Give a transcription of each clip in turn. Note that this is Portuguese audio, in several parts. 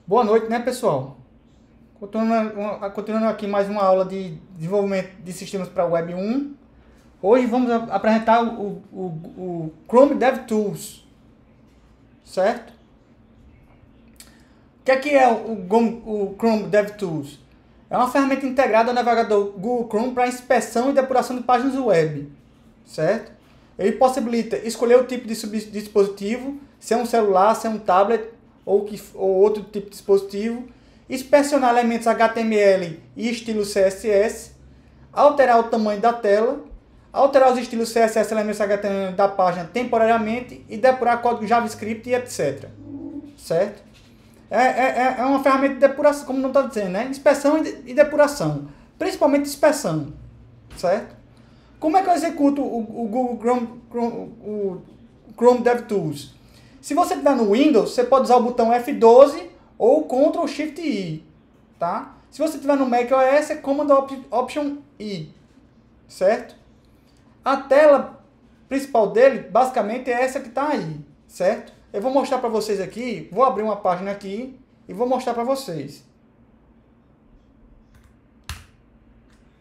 Boa noite, né, pessoal? Continuando aqui mais uma aula de desenvolvimento de sistemas para Web 1. Hoje vamos apresentar o Chrome DevTools, certo? O que é o Chrome DevTools? É uma ferramenta integrada ao navegador Google Chrome para inspeção e depuração de páginas web, certo? Ele possibilita escolher o tipo de dispositivo, se é um celular, se é um tablet ou outro tipo de dispositivo, inspecionar elementos HTML e estilo CSS, alterar o tamanho da tela, alterar os estilos CSS e elementos HTML da página temporariamente e depurar código JavaScript e etc. Certo? É uma ferramenta de depuração, como não está dizendo, né? Inspeção e depuração. Principalmente inspeção. Certo? Como é que eu executo o Google Chrome DevTools? Se você estiver no Windows, você pode usar o botão F12 ou Ctrl Shift I, tá? Se você estiver no macOS, é Command Option I, certo? A tela principal dele, basicamente, é essa que está aí, certo? Eu vou mostrar para vocês aqui, vou abrir uma página aqui e vou mostrar para vocês.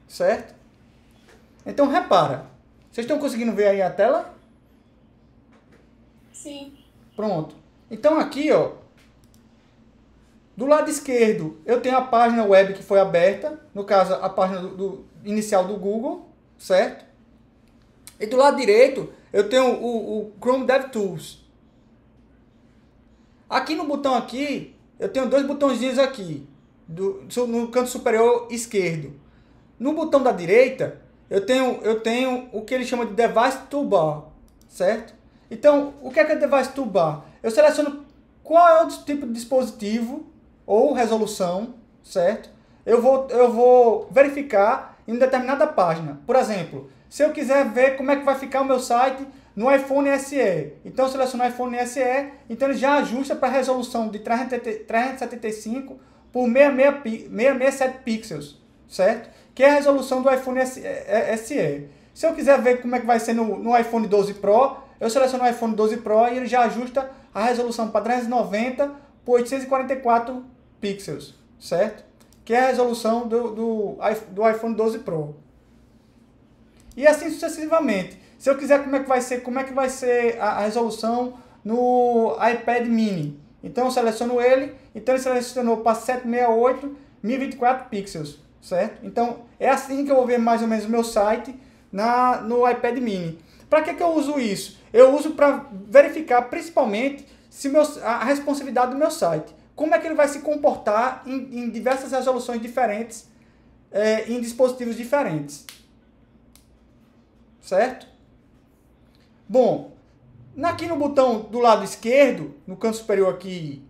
Certo? Então, repara. Vocês estão conseguindo ver aí a tela? Sim. Pronto. Então, aqui, ó, do lado esquerdo, eu tenho a página web que foi aberta, no caso, a página inicial do Google, certo? E do lado direito, eu tenho o Chrome DevTools. Aqui no botão aqui, eu tenho dois botõezinhos aqui, no canto superior esquerdo. No botão da direita, eu tenho o que ele chama de Device Toolbar, certo? Então, o que é Device Toolbar? Eu seleciono qual é o tipo de dispositivo ou resolução, certo? Eu vou verificar em determinada página. Por exemplo, se eu quiser ver como é que vai ficar o meu site no iPhone SE. Então, eu seleciono o iPhone SE, então ele já ajusta para a resolução de 375 por 667 pixels, certo? Que é a resolução do iPhone SE. Se eu quiser ver como é que vai ser no iPhone 12 Pro, eu seleciono o iPhone 12 Pro e ele já ajusta a resolução para 390 por 844 pixels, certo? Que é a resolução do iPhone 12 Pro. E assim sucessivamente. Se eu quiser como é que vai ser a resolução no iPad mini. Então eu seleciono ele, então ele selecionou para 768, 1024 pixels, certo? Então é assim que eu vou ver mais ou menos o meu site no iPad mini. Para que eu uso isso? Eu uso para verificar principalmente se a responsividade do meu site. Como é que ele vai se comportar em diversas resoluções diferentes, em dispositivos diferentes. Certo? Bom, aqui no botão do lado esquerdo, no canto superior aqui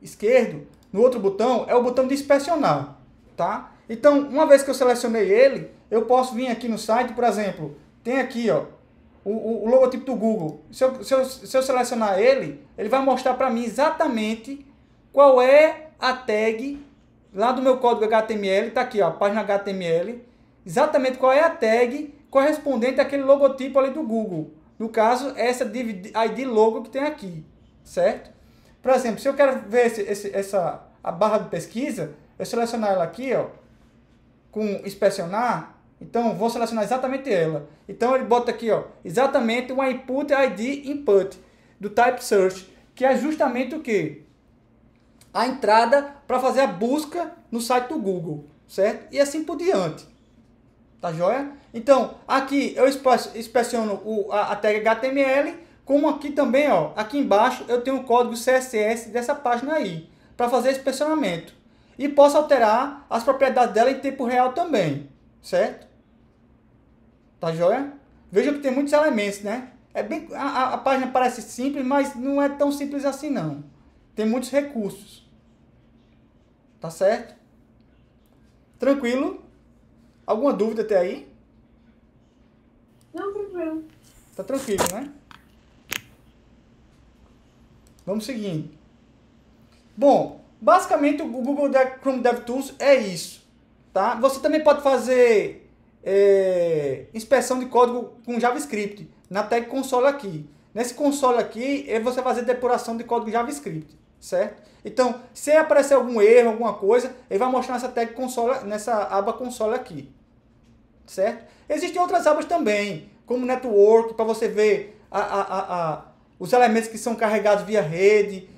esquerdo, no outro botão, é o botão de inspecionar, tá? Então, uma vez que eu selecionei ele, eu posso vir aqui no site, por exemplo, tem aqui, ó, o logotipo do Google. Se eu selecionar ele, ele vai mostrar para mim exatamente qual é a tag lá do meu código HTML, tá aqui, ó, a página HTML, exatamente qual é a tag correspondente àquele logotipo ali do Google. No caso, essa ID logo que tem aqui, certo? Por exemplo, se eu quero ver a barra de pesquisa, eu selecionar ela aqui, ó, com inspecionar, então vou selecionar exatamente ela. Então ele bota aqui, ó, exatamente uma input ID input do type search, que é justamente o que? A entrada para fazer a busca no site do Google, certo? E assim por diante. Tá joia? Então, aqui eu inspeciono a tag HTML, como aqui também, ó, aqui embaixo eu tenho o código CSS dessa página aí, para fazer inspecionamento. E posso alterar as propriedades dela em tempo real também, certo? Tá joia? Vejam que tem muitos elementos, né? A página parece simples, mas não é tão simples assim não. Tem muitos recursos. Tá certo? Tranquilo? Alguma dúvida até aí? Não, tranquilo. Tá tranquilo, né? Vamos seguindo. Bom, basicamente o Google Chrome DevTools é isso, tá? Você também pode fazer inspeção de código com JavaScript na tag console aqui. Nesse console aqui, você vai fazer depuração de código JavaScript, certo? Então, se aparecer algum erro, alguma coisa, ele vai mostrar nessa tag console, nessa aba console aqui, certo? Existem outras abas também, como network, para você ver os elementos que são carregados via rede,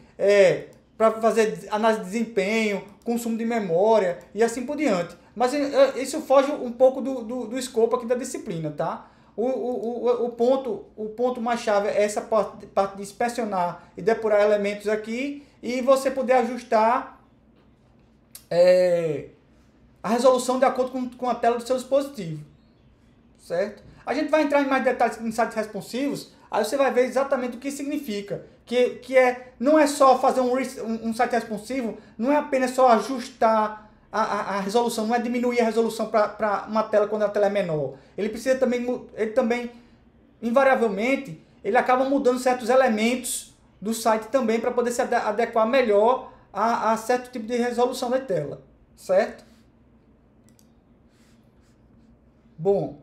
para fazer análise de desempenho, consumo de memória e assim por diante. Mas isso foge um pouco do escopo aqui da disciplina, tá? O ponto mais chave é essa parte de inspecionar e depurar elementos aqui e você poder ajustar a resolução de acordo com a tela do seu dispositivo, certo? A gente vai entrar em mais detalhes em sites responsivos, aí você vai ver exatamente o que significa. Não é só fazer um site responsivo, não é apenas só ajustar a resolução, não é diminuir a resolução para uma tela quando a tela é menor. Ele também, invariavelmente, ele acaba mudando certos elementos do site também para poder se adequar melhor a certo tipo de resolução da tela, certo? Bom,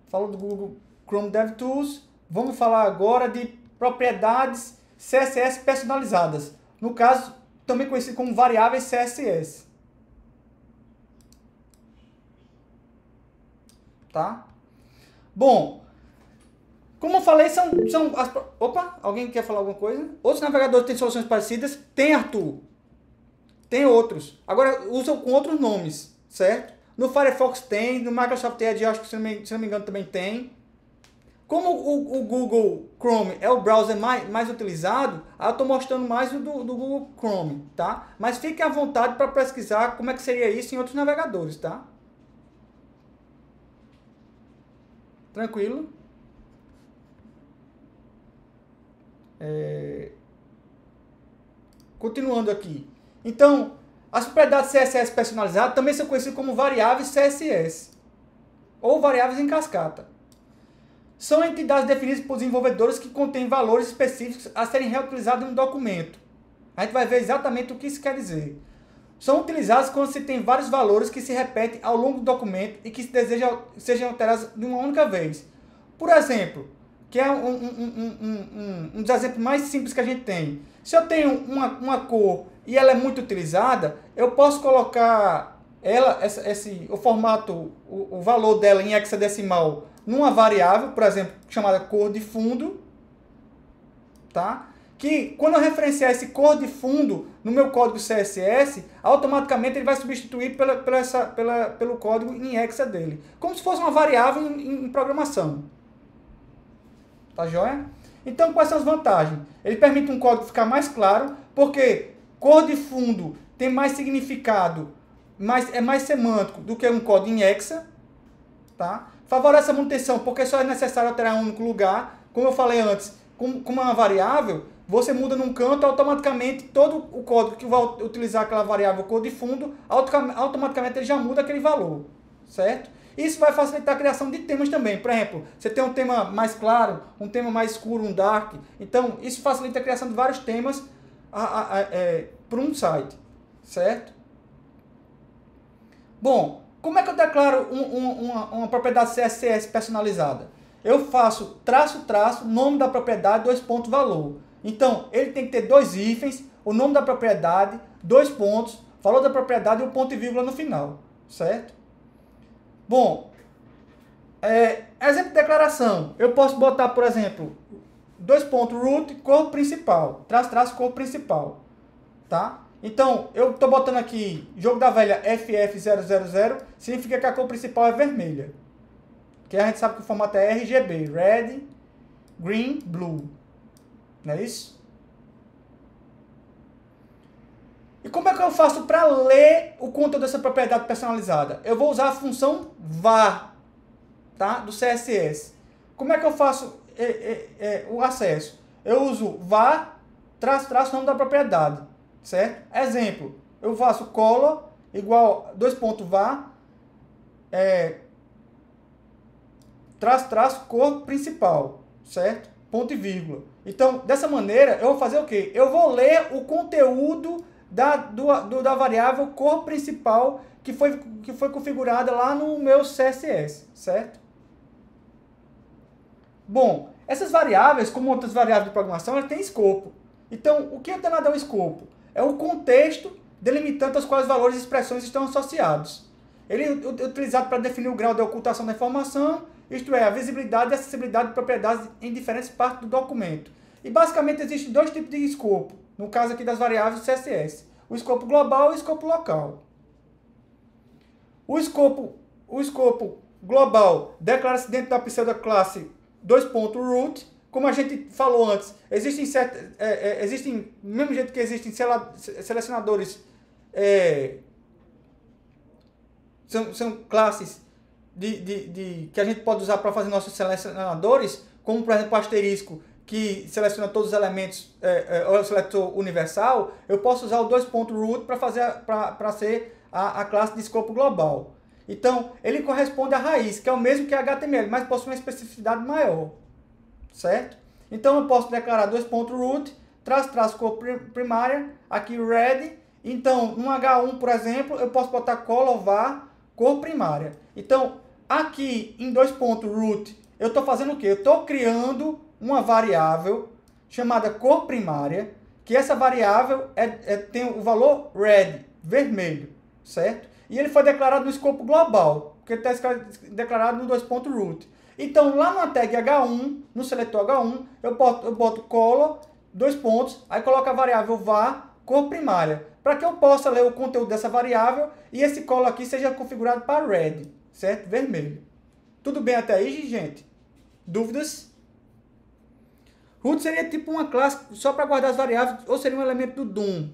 falou do Google Chrome DevTools, vamos falar agora de propriedades CSS personalizadas. No caso, também conhecido como variáveis CSS. Tá? Bom, como eu falei, Opa, alguém quer falar alguma coisa? Outros navegadores têm soluções parecidas. Tem, Arthur. Tem outros. Agora, usam com outros nomes, certo? No Firefox tem, no Microsoft Edge, acho que se não me engano também tem. Como o Google Chrome é o browser mais utilizado, eu estou mostrando mais o do Google Chrome, tá? Mas fique à vontade para pesquisar como é que seria isso em outros navegadores, tá? Tranquilo? Continuando aqui. Então, as propriedades CSS personalizadas também são conhecidas como variáveis CSS ou variáveis em cascata. São entidades definidas por desenvolvedores que contêm valores específicos a serem reutilizados em um documento. A gente vai ver exatamente o que isso quer dizer. São utilizados quando se tem vários valores que se repetem ao longo do documento e que se desejam sejam alterados de uma única vez. Por exemplo, que é um dos exemplos mais simples que a gente tem. Se eu tenho uma cor e ela é muito utilizada, eu posso colocar o formato, o valor dela em hexadecimal numa variável, por exemplo, chamada cor de fundo, tá? Que quando eu referenciar esse cor de fundo no meu código CSS, automaticamente ele vai substituir pelo código em hexa dele. Como se fosse uma variável em programação. Tá joia? Então, quais são as vantagens? Ele permite um código ficar mais claro, porque cor de fundo tem mais significado, é mais semântico do que um código em hexa, tá? Favorece a manutenção, porque só é necessário alterar em um único lugar. Como eu falei antes, como uma variável, você muda num canto, automaticamente todo o código que vai utilizar aquela variável cor de fundo, automaticamente ele já muda aquele valor, certo? Isso vai facilitar a criação de temas também. Por exemplo, você tem um tema mais claro, um tema mais escuro, um dark. Então, isso facilita a criação de vários temas para um site, certo? Bom, como é que eu declaro uma propriedade CSS personalizada? Eu faço traço, nome da propriedade, 2 pontos, valor. Então, ele tem que ter 2 hífens, o nome da propriedade, 2 pontos, valor da propriedade e o ponto e vírgula no final, certo? Bom, exemplo de declaração. Eu posso botar, por exemplo, 2 pontos, root, cor principal, traço, cor principal, tá? Então, eu estou botando aqui, jogo da velha FF000, significa que a cor principal é vermelha. Que a gente sabe que o formato é RGB, Red, Green, Blue. Não é isso? E como é que eu faço para ler o conteúdo dessa propriedade personalizada? Eu vou usar a função var, tá? Do CSS. Como é que eu faço o acesso? Eu uso var, traço, nome da propriedade. Certo? Exemplo, eu faço color igual 2 pontos var, traço, cor principal, certo? Ponto e vírgula. Então, dessa maneira, eu vou fazer o quê? Eu vou ler o conteúdo da variável cor principal que foi configurada lá no meu CSS, certo? Bom, Essas variáveis, como outras variáveis de programação, elas têm escopo. Então, o que é danado é um escopo? É o contexto delimitante aos quais os valores e expressões estão associados. Ele é utilizado para definir o grau de ocultação da informação, isto é, a visibilidade e acessibilidade de propriedades em diferentes partes do documento. E basicamente existem dois tipos de escopo, no caso aqui das variáveis do CSS. O escopo global e o escopo local. O escopo global declara-se dentro da pseudoclasse .root. Como a gente falou antes, existem do mesmo jeito que existem selecionadores, são classes que a gente pode usar para fazer nossos selecionadores, como por exemplo o asterisco, que seleciona todos os elementos, ou o seletor universal. Eu posso usar o .root para ser a classe de escopo global. Então, ele corresponde à raiz, que é o mesmo que HTML, mas possui uma especificidade maior. Certo? Então, eu posso declarar .root, traço cor primária, aqui red. Então, no H1, por exemplo, eu posso botar color var cor primária. Então, aqui em .root, eu estou fazendo o quê? Eu estou criando uma variável chamada cor primária, que essa variável tem o valor red, vermelho, certo? E ele foi declarado no escopo global, porque ele está declarado no .root. Então, lá na tag H1, no seletor H1, eu boto color, aí coloco a variável var cor primária, para que eu possa ler o conteúdo dessa variável e esse color aqui seja configurado para red, certo? Vermelho. Tudo bem até aí, gente? Dúvidas? Root seria tipo uma classe só para guardar as variáveis, ou seria um elemento do DOM?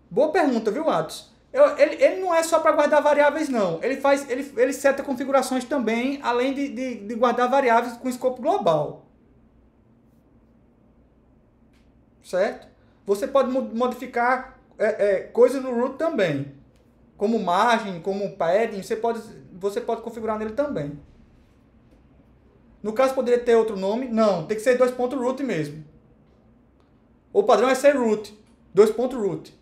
Boa pergunta, viu, Atos? Ele não é só para guardar variáveis, não. Ele seta configurações também, além de guardar variáveis com escopo global. Certo? Você pode modificar coisas no root também. Como margem, como padding, você pode configurar nele também. No caso, poderia ter outro nome? Não, tem que ser .root mesmo. O padrão é ser root, .root.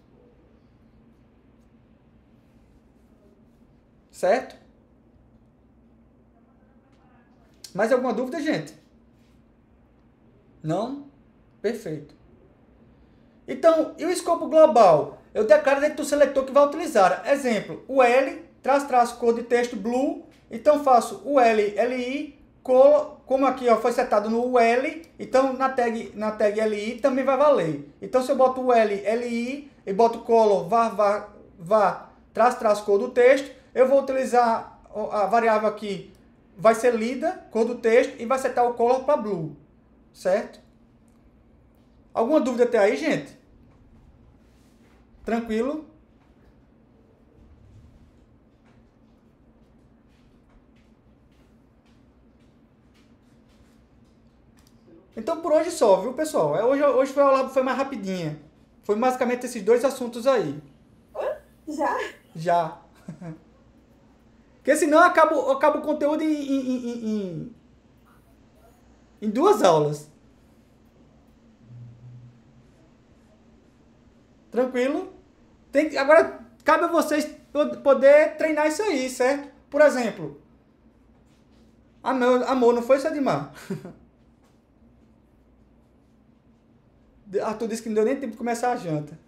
Certo? Mais alguma dúvida, gente? Não? Perfeito. Então, e o escopo global? Eu declaro dentro do seletor que vai utilizar. Exemplo, o L, traço cor de texto blue. Então, faço o LI, como aqui ó, foi setado no L, então na tag LI também vai valer. Então, se eu boto o LI e boto color var traço cor do texto, eu vou utilizar a variável aqui, vai ser lida, cor do texto, e vai setar o color para blue, certo? Alguma dúvida até aí, gente? Tranquilo? Então por hoje só, viu, pessoal? Hoje foi a aula foi mais rapidinha. Foi basicamente esses dois assuntos aí. Já? Já. Porque senão acaba o conteúdo em 2 aulas. Tranquilo? Agora, cabe a vocês poder treinar isso aí, certo? Por exemplo, amor, não foi isso, Edmar? Arthur disse que não deu nem tempo de começar a janta.